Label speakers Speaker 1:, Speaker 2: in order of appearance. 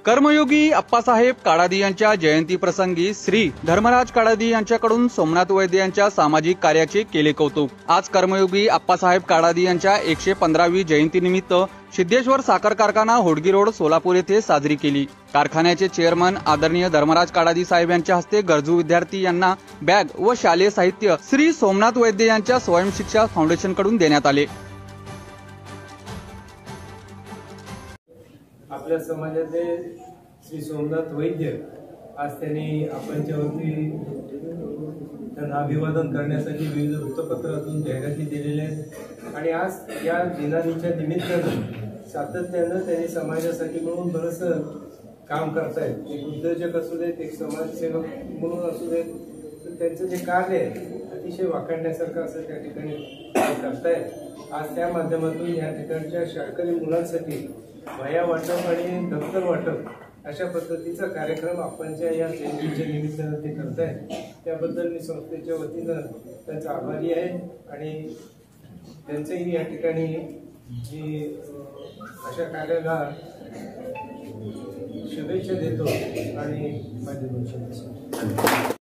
Speaker 1: कर्मयोगी अप्पासाहेब काडादी यांच्या जयंती प्रसंगी श्री धर्मराज काडादी यांच्याकडून सोमनाथ वैद्य यांच्या सामाजिक कार्याचे केले कौतुक। आज कर्मयोगी अप्पासाहेब काडादी यांच्या 115वी जयंतीनिमित्त सिद्धेश्वर साखर कारखाना होडगी रोड सोलापूर येथे साजरी केली। कारखान्याचे चेअरमन आदरणीय धर्मराज काडादी साहेब यांच्या हस्ते गरजू विद्यार्थी यांना बॅग व शालेय साहित्य श्री सोमनाथ वैद्य यांच्या स्वयंशिक्षा फाउंडेशन कडून देण्यात आले।
Speaker 2: आपल्या समाजाचे श्री सोमनाथ वैद्य आज त्यांनी आपणच्यावरती त्यांना अभिवादन करण्यासाठी विविध वृत्तपत्रातून जाहिराती दिलेल्या आहेत आणि आज या दिनाच्या निमित्तानं सातत्यानं त्यांनी समाजासाठी म्हणून बरंचसं काम करतायत। एक उद्योजक असू देत, एक समाजसेवक म्हणून असू देत, तर त्यांचं जे कार्य आहे अतिशय वाखाणण्यासारखं असं त्या ठिकाणी करतायत। आज त्या माध्यमातून या ठिकाणच्या शाळकरी मुलांसाठी वह्या वाटप आणि दप्तर वाटप अशा पद्धतीचा कार्यक्रम आपणच्या या जयंतीच्या निमित्तानं ते करतायत। त्याबद्दल मी संस्थेच्या वतीनं त्यांचा आभारी आहे आणि त्यांचंही या ठिकाणी मी अशा कार्याला शुभेच्छा देतो आणि माझे दोन शब्द